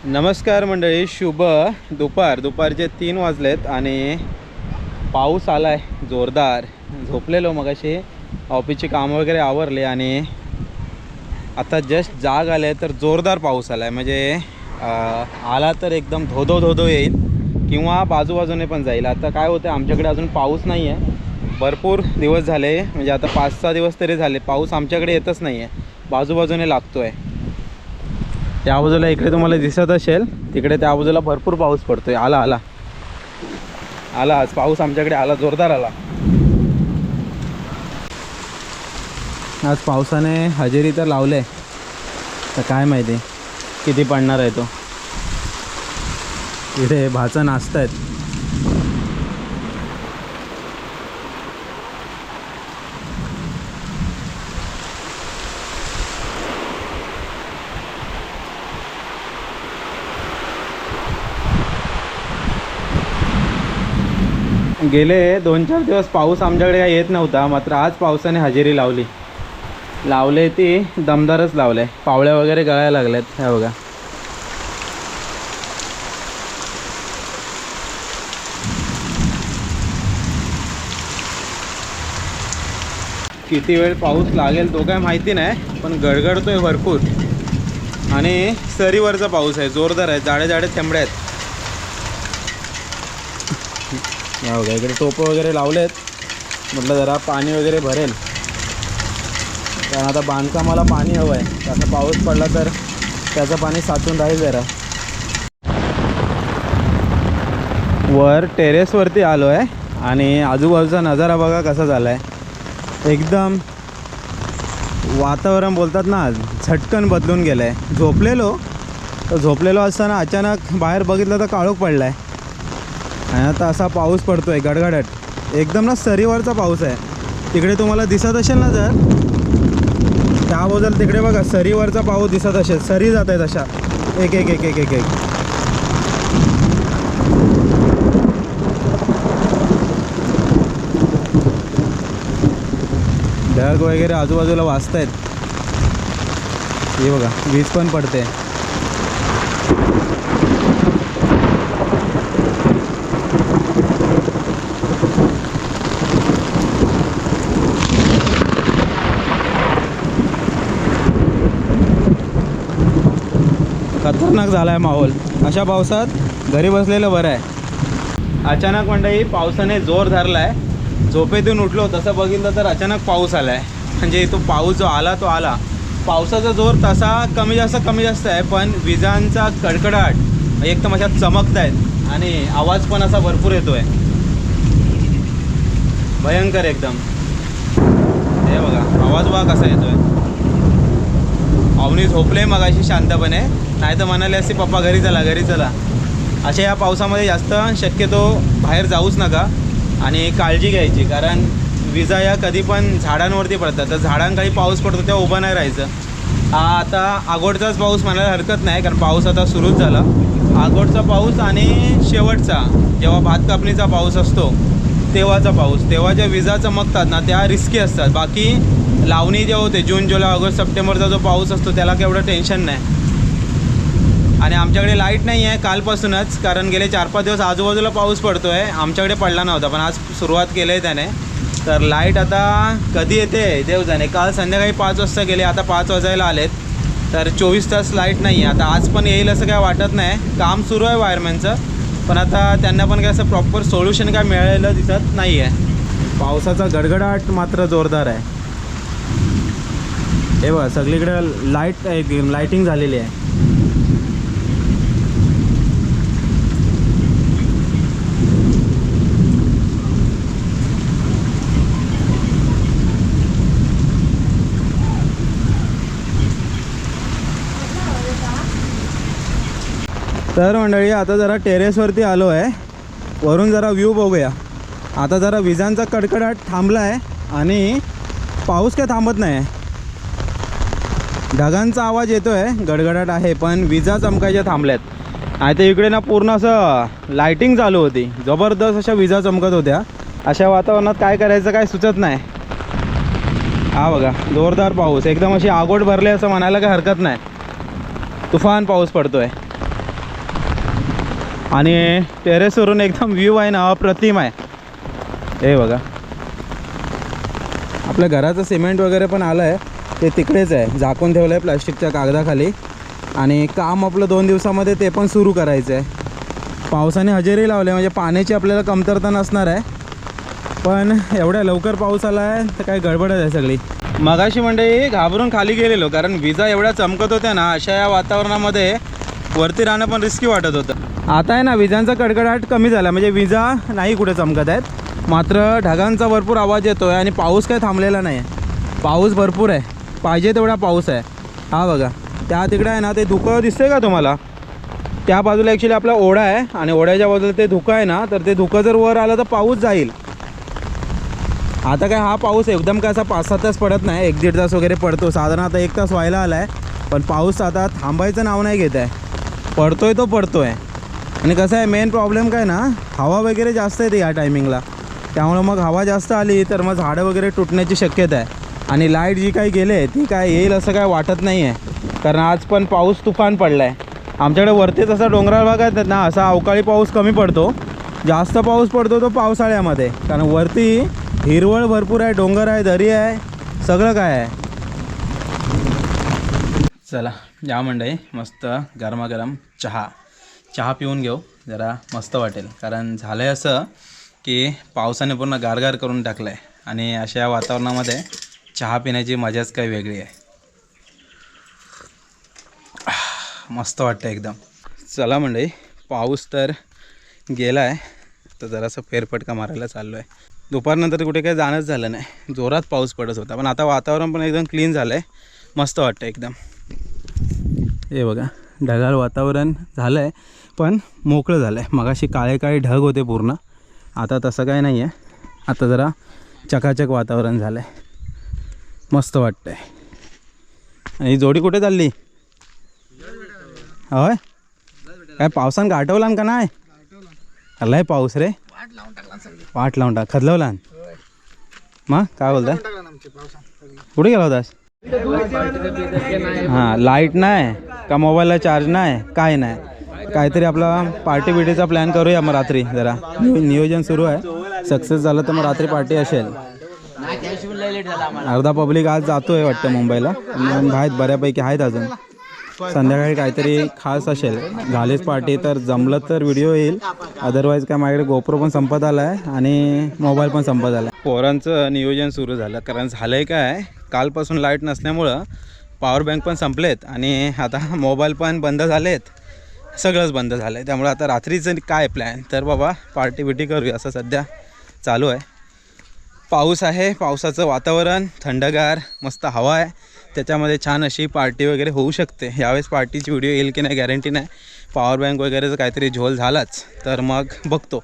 नमस्कार मंडळी, शुभ दुपारचे 3 वाजलेत आणि पाऊस आलाय जोरदार. झोपलेलो मगाशी, ऑफिसची कामं वगैरे आवरले आणि आता जस्ट जाग आले तर जोरदार पाऊस आलाय. म्हणजे आला तर एकदम धोधो धोधो येईल किंवा बाजूबाजूने पण जाईल. आता काय होतं, आमच्याकडे अजून पाऊस नाही आहे. भरपूर दिवस झाले, म्हणजे आता 5-6 दिवस तरी झाले पाऊस आमच्याकडे येतच नाही आहे, बाजूबाजूने लागतो आहे. त्या बाजूला इकडे तुम्हाला दिसत असेल, तिकडे त्या बाजूला भरपूर पाऊस पडतोय. आला आज पाऊस आमच्याकडे आला, जोरदार आला. आज पावसाने हजेरी तर लावले, तर काय माहिती किती पडणार आहे तो. इथे भाचं नाचतायत. गेले 2-4 दिवस पाऊस आमच्याकडे काही येत नव्हता, मात्र आज पावसाने हजेरी लावले ती दमदारच लावले. पावळ्या वगैरे गळायला लागल्यात, हे बघा. किती वेळ पाऊस लागेल तो काय माहिती नाही, पण गडगडतोय भरपूर आणि सरीवरचा पाऊस आहे, जोरदार आहे. जाडे थेंबडे आहेत. या बघा, इकडे टोपं वगैरे लावलेत, म्हटलं जरा पाणी वगैरे भरेल, कारण आता बांधकामाला पाणी हवं आहे. त्याचा पाऊस पडला तर त्याचं पाणी साचून राहील. जरा वर टेरेसवरती आलो आहे आणि आजूबाजूचा नजारा बघा कसा झाला आहे. एकदम वातावरण बोलतात ना, झटकन बदलून गेलं आहे. झोपलेलो असताना अचानक बाहेर बघितलं तर काळोख पडला आहे आणि आता असा पाऊस पडतो आहे गडगडट. एकदम ना सरीवरचा पाऊस आहे. तिकडे तुम्हाला दिसत असेल ना, जर त्या बाजूला तिकडे बघा सरीवरचा पाऊस दिसत असेल. सरी जात आहेत अशा एक एक एक एक एक एक ढग वगैरे आजूबाजूला वाजत आहेत. हे बघा, वीज पण पडते. खतरनाक झाला आहे माहोल. अशा पावसात घरी बसलेलं बरं आहे. अचानक मंडळी पावसाने जोर धरला आहे. झोपेतून उठलो तसं बघितलं तर अचानक पाऊस आला आहे. म्हणजे तो पाऊस जो आला तो आला. पावसाचा जोर तसा कमी जास्त आहे, पण विजांचा कडकडाट एकदम अशा चमकत आहेत आणि आवाज पण असा भरपूर येतो आहे, भयंकर एकदम. हे बघा, आवाज बघा कसा येतो आहे. अवनी झोपले मगाशी शांतपणे, नाही तर म्हणाले असते पप्पा घरी चला. अशा या पावसामध्ये जास्त शक्यतो बाहेर जाऊच नका आणि काळजी घ्यायची, कारण विजा या कधी पण झाडांवरती पडतात. तर झाडांखाली पाऊस पडतो तेव्हा उभं नाही राहायचं. हा आता आगोडचाच पाऊस म्हणायला हरकत नाही, कारण पाऊस आता सुरूच झाला. आगोडचा पाऊस आणि शेवटचा जेव्हा भात कापणीचा पाऊस असतो तेव्हाचा पाऊस, तेव्हा ज्या विजा चमकतात ना त्या रिस्की असतात. बाकी लावणी जे होते जून, जुलै, ऑगस्ट, सप्टेंबरचा जो पाऊस असतो त्याला केवढं टेन्शन नाही. आणि आमच्याकडे लाईट नाही आहे कालपासूनच, कारण गेले 4-5 दिवस आजूबाजूला पाऊस पडतो आहे. आमच्याकडे पडला नव्हता, पण आज सुरुवात केली आहे त्याने. तर लाईट आता कधी येते देव जाणे. काल संध्याकाळी 5 वाजता गेले, आता 5 वाजायला आलेत, तर 24 तास लाईट नाही आहे. आता आज पण येईल असं काय वाटत नाही. काम सुरू आहे वायरमॅनचं, पण आता त्यांना पण काय असं प्रॉपर सोल्युशन काय मिळालेलं दिसत नाही आहे. पावसाचा गडगडाट मात्र जोरदार आहे. हे बघा, सगळीकडे लाईटिंग झालेली आहे. तर मंडळी आता जरा टेरेसवरती आलो आहे, वरून जरा व्ह्यू बघूया. आता जरा विजांचा कडकडाट थांबला आहे आणि पाऊस काय थांबत नाही. ढगांचा आवाज येतो आहे, गडगडाट आहे, पण विजा चमकायच्या थांबल्यात. आणि ते इकडे ना पूर्ण असं लाईटिंग चालू होती, जबरदस्त अशा विजा चमकत होत्या. अशा वातावरणात काय करायचं काय सुचत नाही. हा बघा, जोरदार पाऊस, एकदम अशी आगोट भरले असं म्हणायला काही हरकत नाही. तुफान पाऊस पडतोय. आणि टेरेसवरून एकदम व्ह्यू आहे ना अप्रतिम आहे. हे बघा आपल्या घराचं सिमेंट वगैरे पण आलं आहे ते तिकडेच आहे, झाकून ठेवलं आहे प्लॅस्टिकच्या कागदाखाली. आणि काम आपलं 2 दिवसामध्ये ते पण सुरू करायचं आहे. पावसाने हजेरी लावले म्हणजे पाण्याची आपल्याला कमतरता नसणार आहे. पण एवढ्या लवकर पाऊस आला आहे तर काय गडबडच आहे सगळी. मगाशी मंडळी घाबरून खाली गेलेलो कारण विजा एवढ्या चमकत होत्या ना, अशा या वातावरणामध्ये वरती राहणं पण रिस्की वाटत होतं. आता आहे ना विजांचा कडकडाट कमी झाला, म्हणजे विजा नाही कुठे चमकत आहेत, मात्र ढगांचा भरपूर आवाज येतो आहे. आणि पाऊस काय थांबलेला नाही आहे, पाऊस भरपूर आहे, पाहिजे तेवढा पाऊस आहे. हा बघा त्या तिकडे आहे ना ते धुकं दिसतंय का तुम्हाला, त्या बाजूला ॲक्च्युली आपला ओढा आहे आणि ओढ्याच्या बाजूला ते धुकं आहे ना, तर ते धुकं जर वर आलं तर पाऊस जाईल. आता काय हा पाऊस एकदम काय असा 5-7 तास पडत नाही, 1-1.5 तास वगैरे पडतो साधारण. आता 1 तास व्हायला आला आहे पण पाऊस आता थांबायचं नाव नाही घेत आहे, पडतोय तो पडतोय. आणि कसं आहे मेन प्रॉब्लेम काय ना, हवा वगैरे जास्त येते या टायमिंगला, त्यामुळं मग हवा जास्त आली तर मग झाडं वगैरे तुटण्याची शक्यता आहे. आणि लाईट जी काही गेले ती काय येईल असं काय वाटत नाही आहे, कारण आज पण पाऊस तुफान पडला आहे. आमच्याकडे वरतीच असा डोंगराळ भाग आहेत ना, असा अवकाळी पाऊस कमी पडतो, जास्त पाऊस पडतो तो पावसाळ्यामध्ये, कारण वरती हिरवळ भरपूर आहे, डोंगर आहे, दरी आहे, सगळं काय आहे. चला या मंडळी मस्त गरमागरम चहा पिऊन घेऊ, जरा मस्त वाटेल. कारण झालं आहे असं की पावसाने पूर्ण गारगार करून टाकलं आहे आणि अशा वातावरणामध्ये चहा पिण्याची मजाच काही वेगळी आहे. मस्त वाटतं एकदम. चला मंडळी पाऊस तर गेला आहे, तर जरासं फेरफटका मारायला चाललो आहे. दुपारनंतर कुठे काही जाणंच झालं नाही, जोरात पाऊस पडत होता. पण आता वातावरण पण एकदम क्लीन झालं आहे, मस्त वाटतं एकदम. हे बघा ढगाळ वातावरण झालं आहे पण मोकळं झालं आहे. मगाशी काळे काळे ढग होते पूर्ण, आता तसं काय नाही आहे, आता जरा चकाचक वातावरण झालं आहे, मस्त वाटतं आहे. आणि जोडी कुठे चालली होय, काय पावसानं गाठवला का नाही? हल्लाय पाऊस रे, वाट लावून टाक खदलवला. मग काय बोलताय, कुठे गेला होतास? हां लाईट नाही का, मोबाईलला चार्ज नाही, काय नाही, काहीतरी आपला पार्टी बिटीचा प्लॅन करूया मग रात्री. जरा नियोजन सुरू आहे, सक्सेस झालं तर मग रात्री पार्टी असेल. अर्धा पब्लिक आज जातोय वाटतं मुंबईला, आहेत बऱ्यापैकी आहेत अजून. संध्याकाळी काहीतरी खास असेल, झालीच पार्टी तर जमलं तर व्हिडिओ येईल, अदरवाईज काय माझ्याकडे गोप्रो पण संपत आला आहे आणि मोबाईल पण संपत आला आहे. पोरांचं नियोजन सुरू झालं, कारण झालं आहे काय कालपासून लाईट नसल्यामुळं पॉवर बँक पण संपलेत आणि आता मोबाईल पण बंद झालेत, सगळंच बंद झालं आहे. त्यामुळे आता रात्रीचं काय प्लॅन, तर बाबा पार्टी बिटी करूया असं सध्या चालू आहे. पाऊस आहे, पावसाचं वातावरण, थंडगार मस्त हवा आहे, त्याच्यामध्ये छान अशी पार्टी वगैरे होऊ शकते. यावेळेस पार्टीची व्हिडिओ येईल की नाही गॅरंटी नाही, पॉवर बँक वगैरेचं काहीतरी झोल झालाच तर मग बघतो,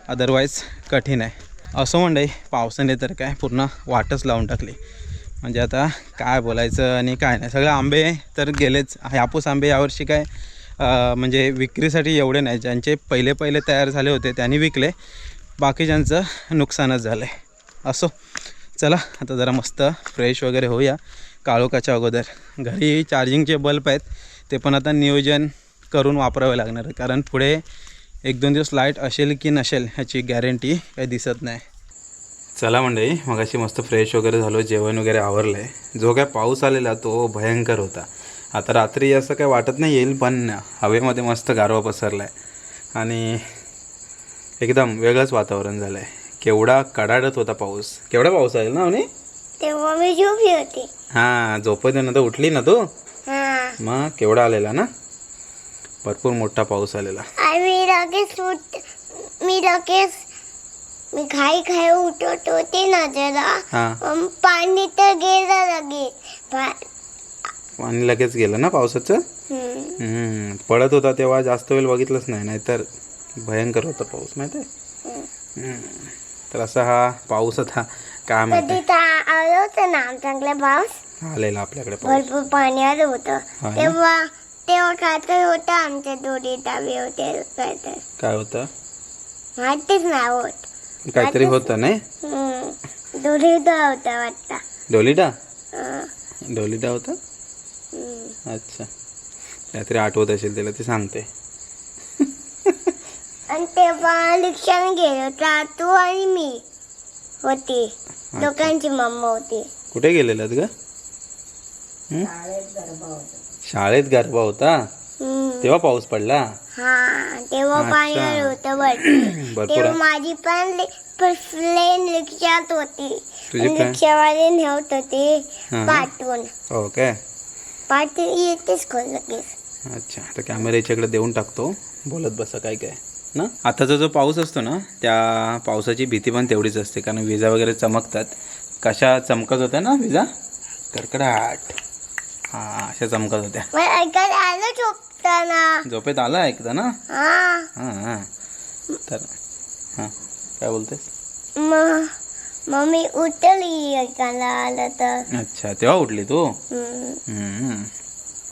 अदरवाईज कठीण आहे. असं मंडळी पावसाने तर काय पूर्ण वाटच लावून टाकली, म्हणजे आता काय बोलायचं आणि काय नाही. सगळे आंबे तर गेलेच, हापूस आंबे यावर्षी काय म्हणजे विक्रीसाठी एवढे नाही, ज्यांचे पहिले तयार झाले होते त्यांनी विकले, बाकीच्यांचं नुकसानच झालं आहे. असो चला आता जरा मस्त फ्रेश वगैरे होऊया काळोखाच्या अगोदर. घरी चार्जिंगचे बल्ब आहेत, ते पण आता नियोजन करून वापरावे लागणार, कारण पुढे 1-2 दिवस लाईट असेल की नसेल ह्याची गॅरंटी काही दिसत नाही. चला मंडळी मगाशी मस्त फ्रेश वगैरे झालो, जेवण वगैरे आवरलं आहे. जो काय पाऊस आलेला तो भयंकर होता. आता रात्री असं काय वाटत नाही येईल, पण हवेमध्ये मस्त गारवा पसरला आहे आणि एकदम वेगळंच वातावरण झालं आहे. केवढा कडाडत होता पाऊस, केवढा पाऊस आला ना म्हणे, तेव्हा मी झोपली होती. हां झोपत नंतर उठली ना तू, मग केवढा आलेला ना, भरपूर मोठा पाऊस आलेला. मी घाई उठत होते ना जरा, पाणी तर गेलं लगेच, पाणी लगेच गेलं ना पावसाचं. पडत होता तेव्हा जास्त वेळ बघितलंच नाही, नाहीतर भयंकर होता पाऊस माहिती आहे. तर असा हा पाऊस आता काय माहिती आलं होतं ना चांगला पाऊस आलेला आपल्याकडे, भरपूर पाणी आलं होतं. तेव्हा काय तर होतं, आमच्या दोरी ताबे होते, काय होतं माहितीच नाही होत, काहीतरी होतं नाही, डोलिटा होता वाटतं, डोलिटा होता. अच्छा काहीतरी आठवत असेल त्याला, ते सांगते. आणि तेव्हा रिक्षाने गेलो तातू आणि मी होती दोघांची मम्मा होती. कुठे गेलेलात ग? शाळेत गरबा होता तेव्हा पाऊस पडला. हा तेव्हा अच्छा. पाणी आलं होतं वरती. भरपूर तेव्हा आहे. माझी पण प्लेन रिक्षात होती. तुझी आणि plan? रिक्षावाले नेत होते हा. पाठवून. हो काय? पाठवून येतेच कोण लगेच. अच्छा, तर कॅमेरा याच्याकडे देऊन टाकतो, बोलत बसा काय काय ना. आताचा जो पाऊस असतो ना त्या पावसाची भीती पण तेवढीच असते, कारण विजा वगैरे चमकतात. कशा चमकत होत्या ना विजा? कडकडाट. हां, अशा चमकत होत्या. मला ऐकायला आलं झोपताना. झोपेत आला ऐकता ना? हा हां हां. तर हां, काय बोलतेस? मम्मी उठली ऐकायला आलं तर. अच्छा, तेव्हा उठली तू? हम्म.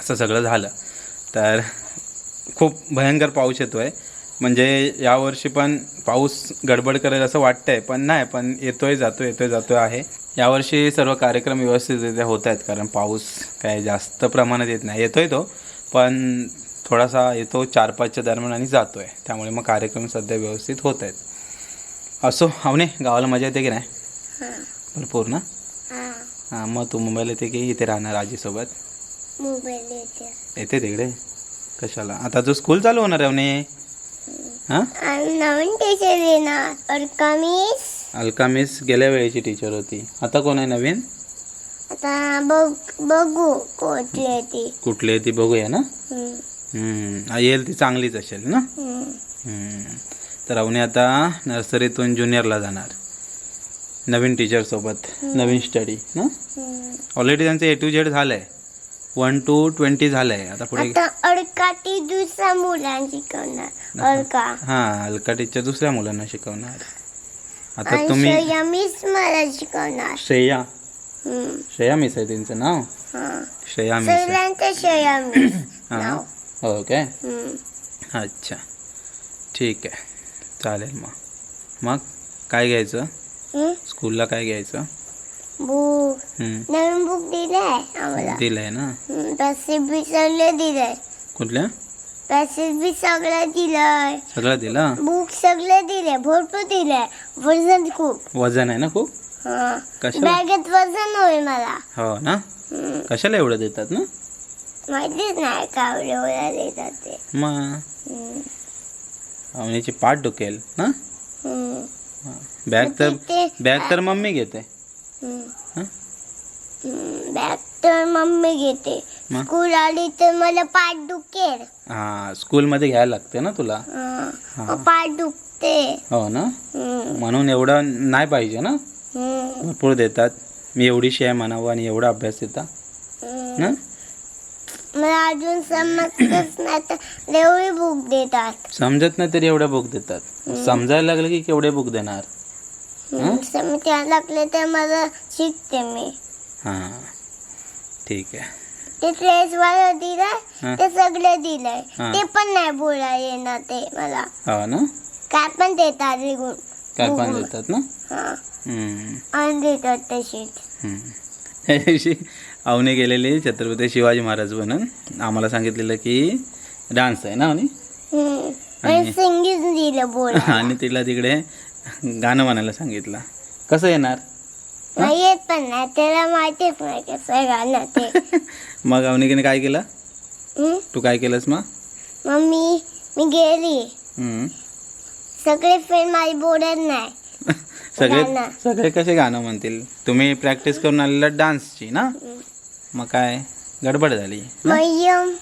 असं सगळं झालं. तर खूप भयंकर पाऊस येतो आहे. म्हणजे यावर्षी पण पाऊस गडबड करेल असं वाटतंय, पण नाही, पण येतोय जातो आहे. यावर्षी सर्व कार्यक्रम व्यवस्थितरित्या होत आहेत, कारण पाऊस काय जास्त प्रमाणात येत नाही. येतोय तो, पण थोडासा येतो 4-5च्या दरम्यान आणि जातो आहे. त्यामुळे मग कार्यक्रम सध्या व्यवस्थित होत आहेत. असो, अवने गावाला मजा येते की नाही? भरपूर ना? हां, मग तू मुंबईला येते की इथे राहणार आजीसोबत? मोबाईल येते. येते तिकडे? कशाला? आता जो स्कूल चालू होणार आहे अवने. हां, आणि नवीन टीचर येणार और कमीच. अलका मिस गेल्या वेळेची टीचर होती. आता कोण आहे नवीन? आता बघू कुठली ती. कुठली आहे ती बघूया ना. येईल ती चांगलीच असेल ना. तर अवने आता नर्सरीतून ज्युनियरला जाणार नवीन टीचरसोबत, नवीन स्टडी ना. ऑलरेडी त्यांचं A to Z झालं आहे, 1 to 20 झालं आहे. आता पुढे आता अडका ती दुसऱ्या मुलांची शिकवणार. अडका हां, अलका टीचर दुसऱ्या मुलांना शिकवणार. आता आणि तुम्ही श्रेया मिस मला शिकवणार. श्रेया मिस आहे त्यांचं नाव. श्रेया मिस आहे. सगळ्यांचं श्रेया मिस हां, नाव. हो काय? अच्छा, ठीक आहे, चालेल. मग काय घ्यायचं स्कूलला? काय घ्यायचं? बुक नवीन बुक दिलाय आम्हाला. दिलंय ना. पॅसेज बी सगळे दिलंय. कुठल्या? पॅसेज बी सगळं दिलंय. सगळं दिलं? बुक सगळे दिले, भरपूर दिले. वजन खूप. वजन आहे ना खूप? कशाला? बॅगेत वजन होईल मला. हो ना. कशाला एवढं देतात ना? माहितीच नाही का एवढं देतात ते. मग अवनीची पाठ दुखेल ना. बॅग तर मम्मी घेते. बॅग तर मम्मी घेते. स्कूल आली तर मला पाठ दुखेल. हां, स्कूलमध्ये घ्यायला लागते ना तुला. पाठ दुखते. हो ना. म्हणून एवढं नाही पाहिजे ना. भरपूर देतात. मी एवढीशी आहे म्हणावं आणि एवढा अभ्यास देतात ना. मला अजून समजतच नाही तर एवढी बुक देतात. समजत नाही तरी एवढ्या बुक देतात. समजायला लागलं की केवढे बुक देणार? समजायला लागले तर मला शिकते मी. हां, ठीक आहे. ते ट्रेसवाला दिलंय ते सगळे दिलंय. ते पण नाही बोलायला येणार ते मला. हो ना. काय पण देतात लिहून. काय पण देतात ना. आणि देतात तशीच. त्या दिवशी अवने गेलेली छत्रपती शिवाजी महाराज बनून. आम्हाला सांगितलेलं की डान्स आहे ना अवनी. आणि सिंगिंग दिलं बोल. आणि तिला तिकडे गाणं म्हणायला सांगितलं. कसं येणार? नाही येत पण नाही, त्याला माहितीच नाही कसं गाणं ते. मग अवनिकेने काय केलं? तू काय केलंस मग? मी गेली. सगळे फ्रेंड माझी बोलत नाही. सगळे कसे गाणं म्हणतील? तुम्ही प्रॅक्टिस करून आलेला डान्सची ना. मग काय गडबड झाली? मय्यम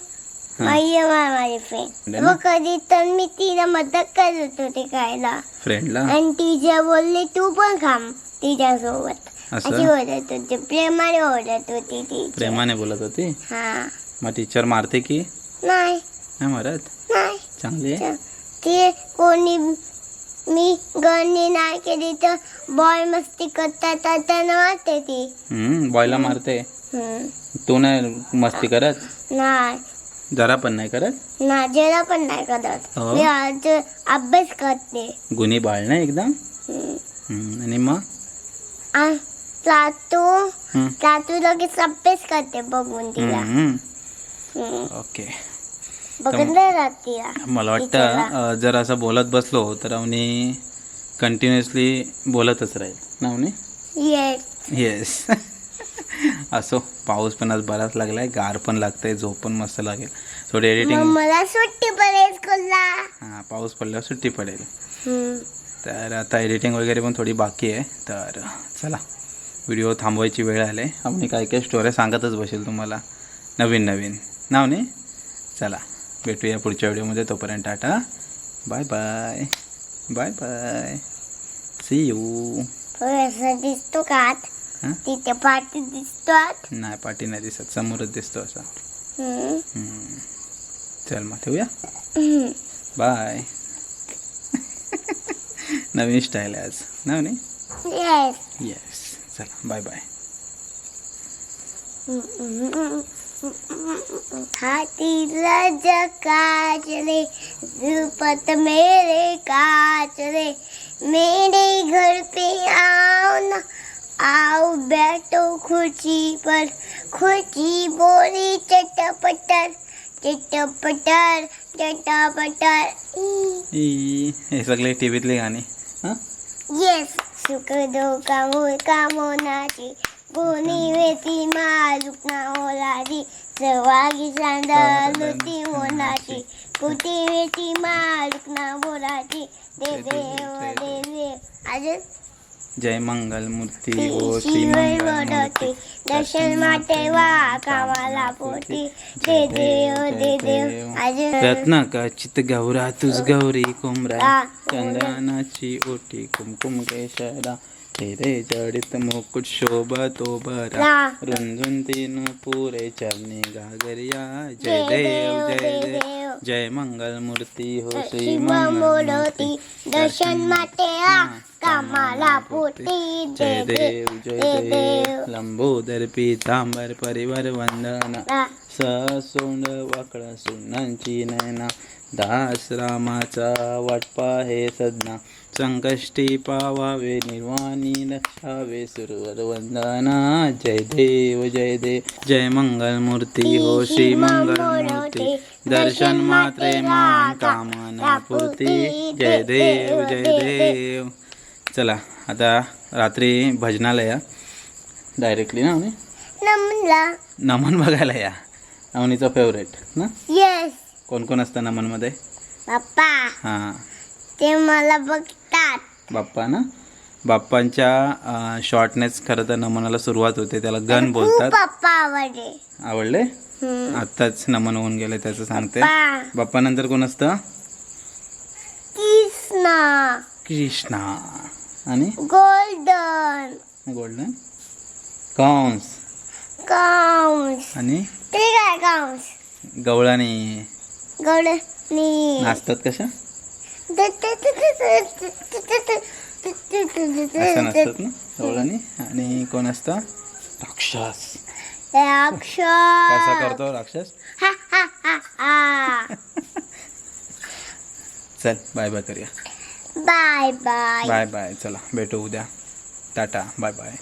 आहे माझी फ्रेंड. मग कधी तर मी तिला मदत करत होते खायला फ्रेंडला. आणि टीचर बोलली तू पण खाम तिच्यासोबत. अशी बोलत होती, प्रेमाने बोलत होती ती. प्रेमाने बोलत होती. हा. मग टीचर मारते की नाही? नाही मारत. नाही. चांगली आहे. ते कोणी मी गणी नाही केली तर बॉय मस्ती करतात त्यांना मारते ती. बॉयला मारते. तू नाही मस्ती करत? नाही. जरा पण नाही करत? ना जरा पण नाही करत. मी आज अभ्यास करते. गुणी बाळ ना एकदम. आणि मग तातू लगेच अभ्यास करते बघून तिला. ओके, बघितलं रात्रीला मला वाटतं जर असं बोलत बसलो तर अवनी कंटिन्युअसली बोलतच राहील ना अवनी. येस. येस. असो, पाऊस पण आज बराच लागलाय, गार पण लागतंय, झोप पण मस्त लागेल. थोडी एडिटिंग. मला सुट्टी पडेल स्कूलला. हां, पाऊस पडल्यावर सुट्टी पडेल. तर आता एडिटिंग वगैरे पण थोडी बाकी आहे. तर चला, व्हिडिओ थांबवायची वेळ आली. आम्ही काय काय स्टोऱ्या सांगतच बसेल तुम्हाला नवीन नवीन नाव नाही. चला, भेटूया पुढच्या व्हिडिओमध्ये. तोपर्यंत tata, bye bye, bye bye, see you. दिसतो का आत? हां, तिथे पाठी दिसतो आत? नाही, पाठी नाही दिसत, समोरच दिसतो असा. चल मग ठेवूया, बाय. नवीन स्टाईल आहे आज ना नाही. येस. येस, चला बाय बाय. हाथीला काच रे, जुपत मेरे काच रे, मेरे घर पे आओ ना, आओ बैठो खुर्ची पर, खुर्ची बोली चटपटर, चटपटर, चटपटर. हे सगळे टी व्हीतले गाणे. हां, येस. सुख दुःख कामोनाची, कोणी वेती मालूक ना ओलादी, सवागी सांदालती मोनाची, कुठे वेती मालूक ना बोलाची. दे देव दे देव. अजून जय मंगल मूर्ती ती ओ श्री शिवय मंगल वडती, मूर्ती, दर्शन माटे वा कामाला पोटी. दे देव दे देव. अजून रत्ना का चित गौरा तुझ गौरी कुमरा, रा. चंदनाची ओटी कुमकुम केशरा, तेरे जडित मुकुट शोभा तो बरा, रा. रुंजून तीन पुरे चरणी गागरिया. जय देव जय देव, जय मंगल मूर्ती हो श्री शिव मंगल मोडती, मूर्ती, दर्शन माटे वा कामाला पोटी. जय देव जय देव. लंबोदर पीतांबर परिवार वंदना, रा. सोंड वाकडा सुनांची नयना, दास रामाचा वाटपा हे सदना, संकष्टी पावावे निर्वाणी लक्षावे सुरवर वंदना. जय देव जय देव, जय मंगल मूर्ती हो श्री मंगल मूर्ती, दर्शन मात्रे मान कामना पूर्ती. जय देव जय देव. चला, आता रात्री भजनाला या डायरेक्टली ना. नमला. नमन बघायला या, अवनीचा फेवरेट ना. येस. कोण कोण असतं नमनमध्ये? पप्पा. हां, ते मला बघतात. बाप्पा ना. बाप्पांच्या शॉर्टनेच खरं तर नमनाला सुरुवात होते, त्याला गण बोलतात. पप्पा आवडले. आवडले? आत्ताच नमन होऊन गेले त्याचं सांगते. पप्पा. बाप्पा नंतर कोण असतं? कृष्णा. कृष्णा. आणि गोल्डन. गोल्डन. कंस. कंस. आणि ते काय कंस? गवळणी. गौडनी. नाचतात कशा? असं नसतात ना गवळणी. आणि कोण असतं? राक्षस. कसा करतो राक्षस? चल बाय बाय करूया. Bye bye. Bye bye. चला भेटू उद्या. Tata, bye bye.